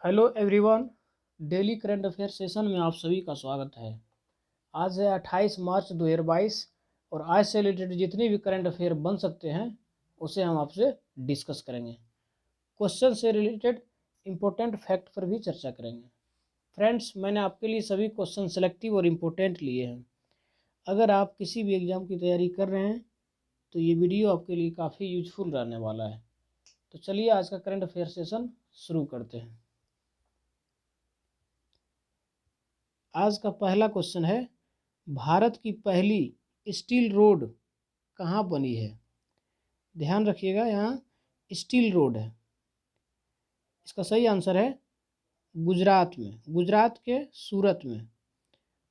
Hello everyone. Daily current affair session में आप सभी का स्वागत है। आज है 28 मार्च 2022 और आज से रिलेटेड जितने भी करंट अफेयर बन सकते हैं उसे हम आपसे डिस्कस करेंगे। क्वेश्चन से रिलेटेड इम्पोर्टेंट फैक्ट पर भी चर्चा करेंगे। फ्रेंड्स, मैंने आपके लिए सभी क्वेश्चन सेलेक्टिव और इम्पोर्टेंट लिए हैं। अगर आप किसी भी एग्ज़ाम की तैयारी कर रहे हैं तो ये वीडियो आपके लिए काफ़ी यूजफुल रहने वाला है। तो चलिए आज का करंट अफेयर सेशन शुरू करते हैं। आज का पहला क्वेश्चन है, भारत की पहली स्टील रोड कहाँ बनी है? ध्यान रखिएगा, यहाँ स्टील रोड है। इसका सही आंसर है गुजरात में, गुजरात के सूरत में।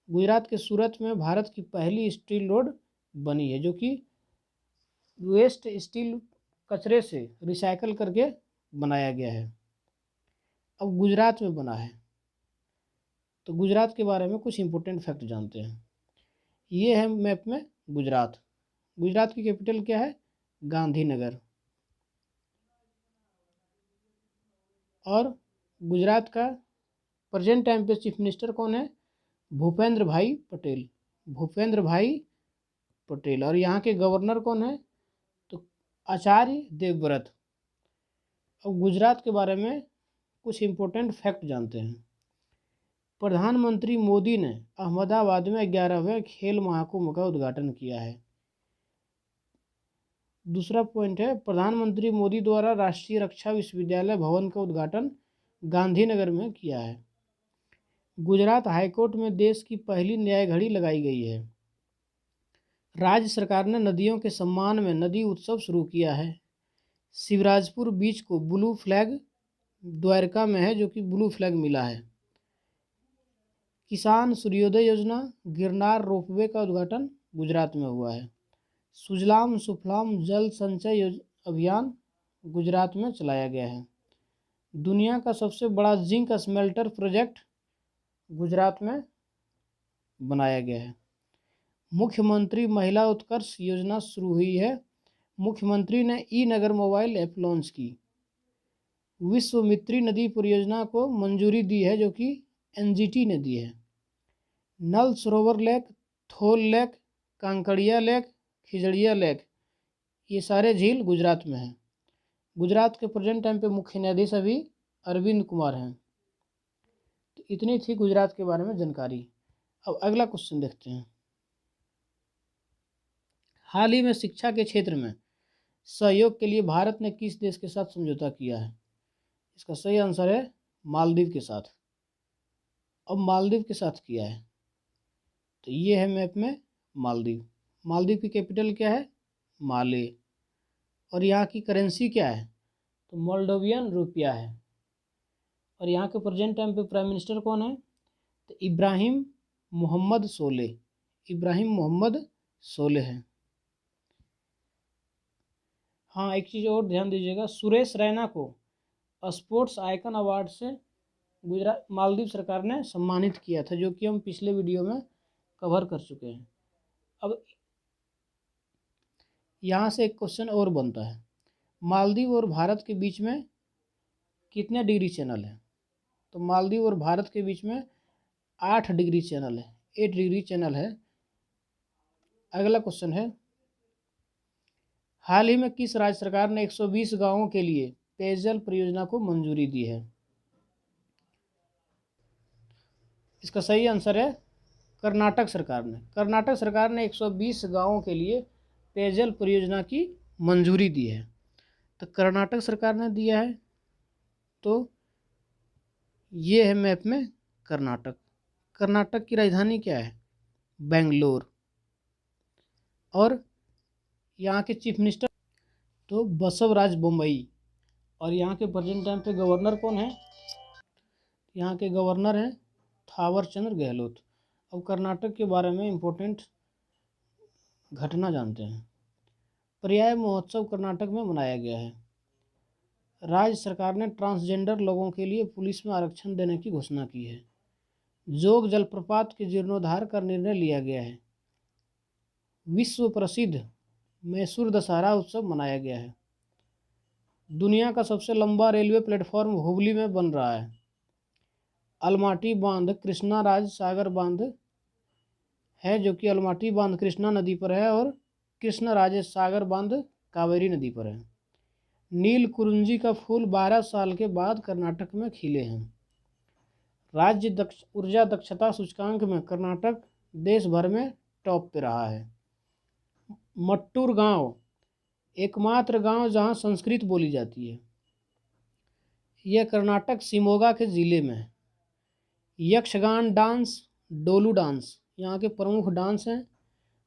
गुजरात के सूरत में भारत की पहली स्टील रोड बनी है, जो कि वेस्ट स्टील कचरे से रिसाइकल करके बनाया गया है। अब गुजरात में बना है तो गुजरात के बारे में कुछ इंपॉर्टेंट फैक्ट जानते हैं। ये है मैप में गुजरात। गुजरात की कैपिटल क्या है? गांधीनगर। और गुजरात का प्रेजेंट टाइम पे चीफ मिनिस्टर कौन है? भूपेंद्र भाई पटेल। भूपेंद्र भाई पटेल। और यहाँ के गवर्नर कौन है? तो आचार्य देवव्रत। अब गुजरात के बारे में कुछ इम्पोर्टेंट फैक्ट जानते हैं। प्रधानमंत्री मोदी ने अहमदाबाद में 11वें खेल महाकुंभ का उद्घाटन किया है। दूसरा पॉइंट है, प्रधानमंत्री मोदी द्वारा राष्ट्रीय रक्षा विश्वविद्यालय भवन का उद्घाटन गांधीनगर में किया है। गुजरात हाईकोर्ट में देश की पहली न्याय घड़ी लगाई गई है। राज्य सरकार ने नदियों के सम्मान में नदी उत्सव शुरू किया है। शिवराजपुर बीच को ब्लू फ्लैग द्वारका में है, जो कि ब्लू फ्लैग मिला है। किसान सूर्योदय योजना, गिरनार रोपवे का उद्घाटन गुजरात में हुआ है। सुजलाम सुफलाम जल संचय अभियान गुजरात में चलाया गया है। दुनिया का सबसे बड़ा जिंक स्मेल्टर प्रोजेक्ट गुजरात में बनाया गया है। मुख्यमंत्री महिला उत्कर्ष योजना शुरू हुई है। मुख्यमंत्री ने ई नगर मोबाइल ऐप लॉन्च की। विश्वामित्री नदी परियोजना को मंजूरी दी है, जो कि एनजीटी ने दी है। नल सरोवर लेक, थोल lake, Kankadia lake, Khijadiya lake, ये सारे झील गुजरात में हैं। गुजरात के प्रेजेंट टाइम पे मुख्य न्यायाधीश अभी अरविंद कुमार हैं। तो इतनी थी गुजरात के बारे में जानकारी। अब अगला क्वेश्चन देखते हैं। हाल ही में शिक्षा के क्षेत्र में सहयोग के लिए भारत ने किस देश के साथ समझौता किया है? इसका सही आंसर है मालदीव के साथ। अब मालदीव के साथ किया है तो ये है मैप में मालदीव। मालदीव की कैपिटल क्या है? माले। और यहाँ की करेंसी क्या है? तो मोल्डोवियन रुपया है। और यहाँ के प्रेजेंट टाइम पे प्राइम मिनिस्टर कौन है? तो इब्राहिम मोहम्मद सोले। इब्राहिम मोहम्मद सोले हैं। हाँ, एक चीज़ और ध्यान दीजिएगा, सुरेश रैना को स्पोर्ट्स आइकन अवार्ड से गुजरात मालदीव सरकार ने सम्मानित किया था, जो कि हम पिछले वीडियो में कवर कर चुके हैं। अब यहाँ से एक क्वेश्चन और बनता है, मालदीव और भारत के बीच में कितने डिग्री चैनल है? तो मालदीव और भारत के बीच में 8 डिग्री चैनल है, 8 डिग्री चैनल है। अगला क्वेश्चन है, हाल ही में किस राज्य सरकार ने 120 गांवों के लिए पेयजल परियोजना को मंजूरी दी है? इसका सही आंसर है कर्नाटक सरकार ने। कर्नाटक सरकार ने 120 गांवों के लिए पेयजल परियोजना की मंजूरी दी है। तो कर्नाटक सरकार ने दिया है, तो ये है मैप में कर्नाटक। कर्नाटक की राजधानी क्या है? बेंगलोर। और यहाँ के चीफ मिनिस्टर तो बसवराज बोम्मई। और यहाँ के प्रेजेंट टाइम पे गवर्नर कौन है? यहाँ के गवर्नर हैं थावर चंद्र गहलोत। अब कर्नाटक के बारे में इम्पोर्टेंट घटना जानते हैं। पर्याय महोत्सव कर्नाटक में मनाया गया है। राज्य सरकार ने ट्रांसजेंडर लोगों के लिए पुलिस में आरक्षण देने की घोषणा की है। जोग जलप्रपात के जीर्णोद्धार का निर्णय लिया गया है। विश्व प्रसिद्ध मैसूर दशहरा उत्सव मनाया गया है। दुनिया का सबसे लंबा रेलवे प्लेटफॉर्म हुबली में बन रहा है। अलमाटी बांध कृष्णा राज सागर बांध है, जो कि अलमाटी बांध कृष्णा नदी पर है और कृष्ण राज सागर बांध कावेरी नदी पर है। नील कुरुंजी का फूल 12 साल के बाद कर्नाटक में खिले हैं। राज्य ऊर्जा दक्षता सूचकांक में कर्नाटक देश भर में टॉप पे रहा है। मट्टूर गांव एकमात्र गांव जहां संस्कृत बोली जाती है। यह कर्नाटक शिमोगा के ज़िले में है। यक्षगान डांस, डोलू डांस यहाँ के प्रमुख डांस हैं।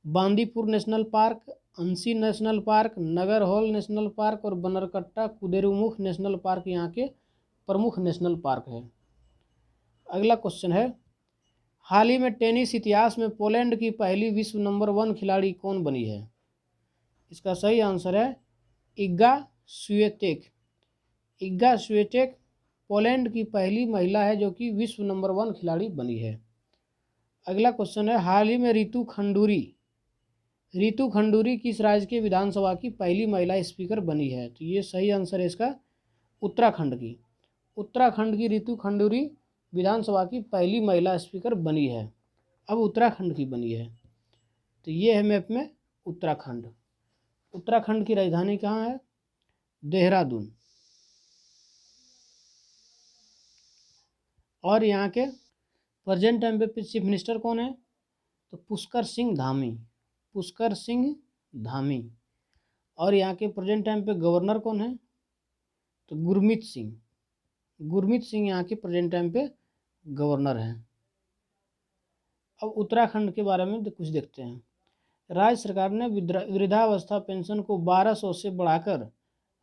Bandipur national park, Anshi national park, Nagarhole national park और बनरकट्टा कुदेरुमुख नेशनल पार्क यहाँ के प्रमुख नेशनल पार्क है। अगला क्वेश्चन है, हाल ही में टेनिस इतिहास में पोलैंड की पहली विश्व नंबर 1 खिलाड़ी कौन बनी है? इसका सही आंसर है Igga Swiatek. Igga Swiatek Poland की पहली महिला है जो कि विश्व नंबर 1 खिलाड़ी बनी है। अगला क्वेश्चन है, हाल ही में रितु खंडूरी किस राज्य के विधानसभा की पहली महिला स्पीकर बनी है? तो ये सही आंसर है इसका उत्तराखंड की रितु खंडूरी विधानसभा की पहली महिला स्पीकर बनी है। अब उत्तराखंड की बनी है, तो ये है मैप में उत्तराखंड। उत्तराखंड की राजधानी कहाँ है? देहरादून। और यहाँ के प्रेजेंट टाइम पे चीफ मिनिस्टर कौन है? तो पुष्कर सिंह धामी। और यहाँ के प्रेजेंट टाइम पे गवर्नर कौन है? तो गुरमीत सिंह यहाँ के प्रेजेंट टाइम पे गवर्नर हैं। अब उत्तराखंड के बारे में कुछ देखते हैं। राज्य सरकार ने वृद्धावस्था पेंशन को 1200 से बढ़ाकर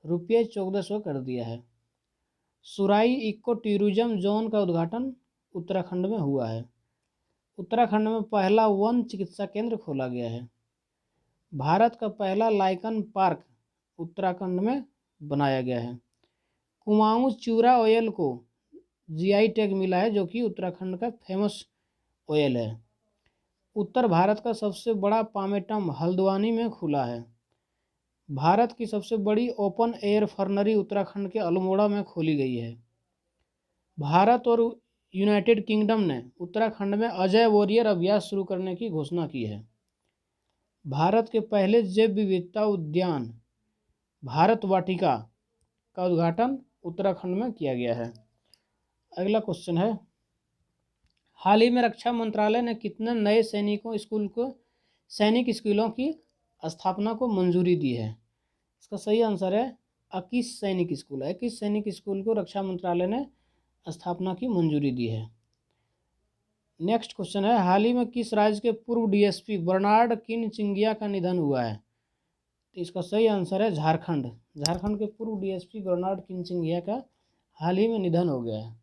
रुपये 1400 कर दिया है। सुराई इको टूरिज्म जोन का उद्घाटन उत्तराखंड में हुआ है। उत्तराखंड में पहला वन चिकित्सा केंद्र खोला गया है। भारत का पहला लाइकन पार्क उत्तराखंड में बनाया गया है। कुमाऊं चूरा ऑयल को जीआई टैग मिला है, जो कि उत्तराखंड का फेमस ऑयल है। उत्तर भारत का सबसे बड़ा पामेटम हल्द्वानी में खुला है। भारत की सबसे बड़ी ओपन एयर फर्नरी उत्तराखंड के अल्मोड़ा में खोली गई है। भारत और यूनाइटेड किंगडम ने उत्तराखंड में अजय वॉरियर अभ्यास शुरू करने की घोषणा की है। भारत के पहले जैव विविधता उद्यान भारत वाटिका का उद्घाटन उत्तराखंड में किया गया है। अगला क्वेश्चन है, हाल ही में रक्षा मंत्रालय ने कितने नए सैनिक स्कूलों की स्थापना को मंजूरी दी है? इसका सही आंसर है 21 सैनिक स्कूल। 21 सैनिक स्कूल को रक्षा मंत्रालय ने स्थापना की मंजूरी दी है। नेक्स्ट क्वेश्चन है, हाल ही में किस राज्य के पूर्व डीएसपी बर्नार्ड किनचिंगिया का निधन हुआ है? तो इसका सही आंसर है झारखंड के पूर्व डीएसपी बर्नार्ड किनचिंगिया का हाल ही में निधन हो गया है।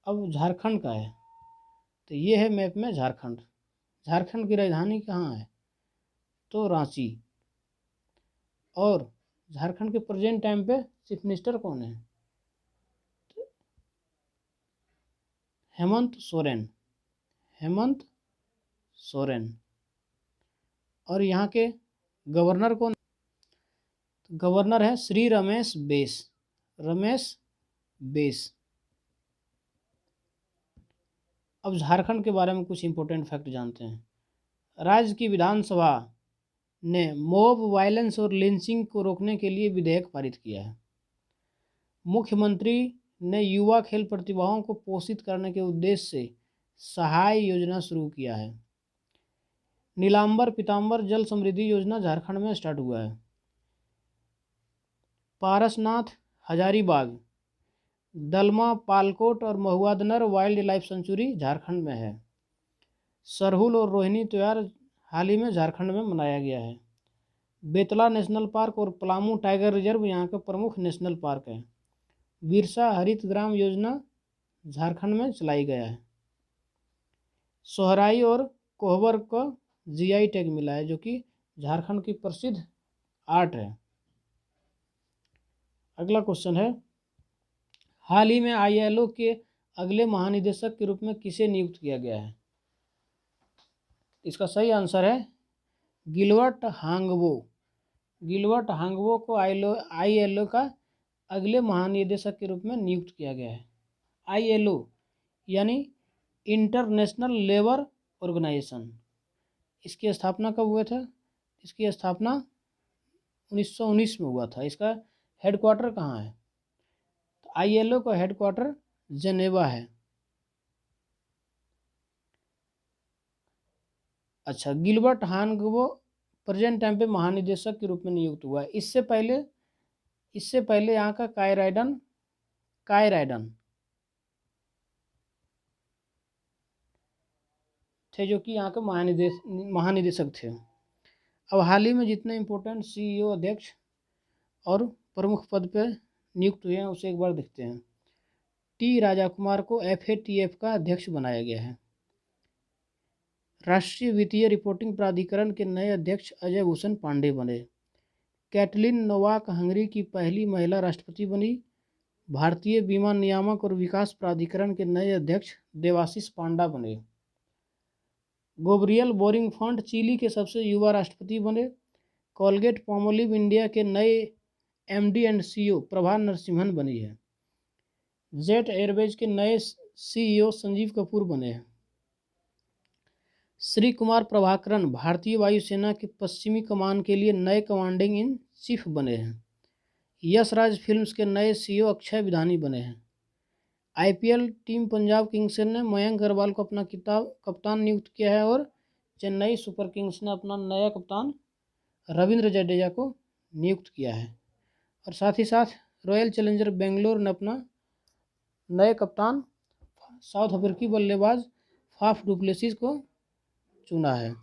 अब झारखंड का है, तो ये है मैप में झारखंड की राजधानी कहाँ है? तो रांची। और झारखंड के प्रेजेंट टाइम पे चीफ मिनिस्टर कौन है? तो हेमंत सोरेन। और यहाँ के गवर्नर कौन? तो गवर्नर है श्री रमेश बेस। अब झारखंड के बारे में कुछ इंपॉर्टेंट फैक्ट जानते हैं। राज्य की विधानसभा ने मॉब वायलेंस और लिंचिंग को रोकने के लिए विधेयक पारित किया है। मुख्यमंत्री ने युवा खेल प्रतिभाओं को पोषित करने के उद्देश्य से सहाय योजना शुरू किया है। नीलांबर पीतांबर जल समृद्धि योजना झारखंड में स्टार्ट हुआ है। पारसनाथ हजारीबाग, दलमा, पालकोट और महुआदनर वाइल्ड लाइफ सेंचुरी झारखंड में है। सरहुल और रोहिणी त्योहार हाल ही में झारखंड में मनाया गया है। बेतला नेशनल पार्क और पलामू टाइगर रिजर्व यहाँ के प्रमुख नेशनल पार्क हैं। बिरसा हरित ग्राम योजना झारखंड में चलाई गया है। सोहराई और कोहबर को जीआई टैग मिला है, जो कि झारखंड की प्रसिद्ध आर्ट है। अगला क्वेश्चन है, हाल ही में आईएलओ के अगले महानिदेशक के रूप में किसे नियुक्त किया गया है? इसका सही आंसर है गिलवर्ट हांगवो को आईएलओ का अगले महानिदेशक के रूप में नियुक्त किया गया है। आईएलओ यानी इंटरनेशनल लेबर ऑर्गेनाइजेशन। इसकी स्थापना कब हुआ था? इसकी स्थापना 1919 में हुआ था। इसका हेडक्वार्टर कहाँ है? तो ILO का हेडक्वार्टर जेनेवा है। अच्छा, गिलबर्ट हानगबो प्रेजेंट टाइम पे महानिदेशक के रूप में नियुक्त हुआ है। इससे पहले यहाँ का कायराइडन थे, जो कि यहाँ के महानिदेशक थे। अब हाल ही में जितने इम्पोर्टेंट CEO, अध्यक्ष और प्रमुख पद पे नियुक्त हुए हैं उसे एक बार देखते हैं। T राजा कुमार को FATF का अध्यक्ष बनाया गया है। राष्ट्रीय वित्तीय रिपोर्टिंग प्राधिकरण के नए अध्यक्ष अजय भूषण पांडे बने। कैटलिन नोवाक हंगरी की पहली महिला राष्ट्रपति बनी। भारतीय बीमा नियामक और विकास प्राधिकरण के नए अध्यक्ष देवाशीष पांडा बने। गोब्रियल बोरिंग फंड चिली के सबसे युवा राष्ट्रपति बने। कोलगेट पामोलिव इंडिया के नए MD and CEO Prabha Narasimhan बनी है। जेट एयरवेज के नए CEO संजीव कपूर बने हैं। श्री कुमार प्रभाकरन भारतीय वायुसेना की पश्चिमी कमान के लिए नए कमांडिंग इन चीफ बने हैं। यश राज फिल्म्स के नए CEO अक्षय विधानी बने हैं। IPL टीम पंजाब किंग्स ने मयंक अग्रवाल को अपना कप्तान नियुक्त किया है और चेन्नई सुपर किंग्स ने अपना नया कप्तान रविंद्र जडेजा को नियुक्त किया है। और साथ ही साथ रॉयल चैलेंजर बेंगलोर ने अपना नए कप्तान साउथ अफ्रीकी बल्लेबाज फाफ डुप्लेसिस को चुना है।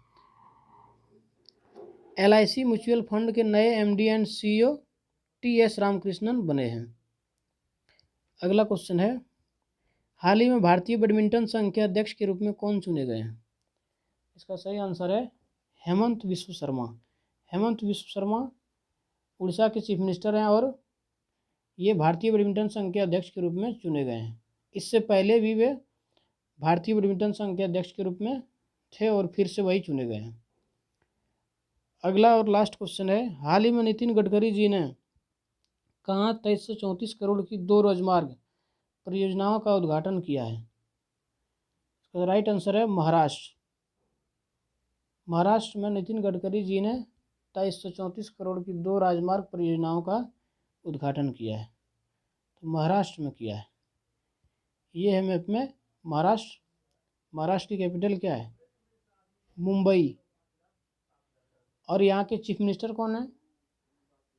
LIC म्यूचुअल फंड के नए MD and CEO TS Ramakrishnan बने हैं। अगला क्वेश्चन है, हाल ही में भारतीय बैडमिंटन संघ के अध्यक्ष के रूप में कौन चुने गए हैं? इसका सही आंसर है हेमंत विश्व शर्मा। हेमंत विश्व शर्मा उड़ीसा के चीफ मिनिस्टर हैं और ये भारतीय बैडमिंटन संघ के अध्यक्ष के रूप में चुने गए हैं। इससे पहले भी वे भारतीय बैडमिंटन संघ के अध्यक्ष के रूप में थे और फिर से वही चुने गए हैं। अगला और लास्ट क्वेश्चन है, हाल ही में नितिन गडकरी जी ने कहाँ 2334 करोड़ की 2 राजमार्ग परियोजनाओं का उद्घाटन किया है? इसका राइट आंसर है महाराष्ट्र। महाराष्ट्र में नितिन गडकरी जी ने 2334 करोड़ की 2 राजमार्ग परियोजनाओं का उद्घाटन किया है। तो महाराष्ट्र में किया है। ये है मैप में महाराष्ट्र। महाराष्ट्र की कैपिटल क्या है? मुंबई। और यहाँ के चीफ मिनिस्टर कौन है?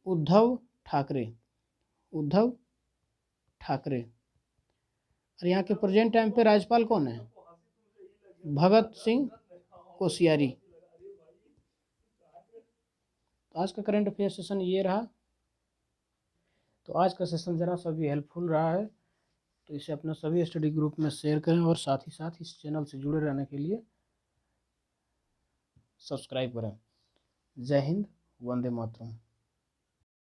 उद्धव ठाकरे। उद्धव ठाकरे। और यहाँ के प्रेजेंट टाइम पे राज्यपाल कौन है? भगत सिंह कोश्यारी। तो आज का करंट अफेयर सेशन ये रहा। तो आज का सेशन ज़रा सा भी हेल्पफुल रहा है तो इसे अपने सभी स्टडी ग्रुप में शेयर करें और साथ ही साथ इस चैनल से जुड़े रहने के लिए सब्सक्राइब करें। जय हिंद, वंदे मातरम।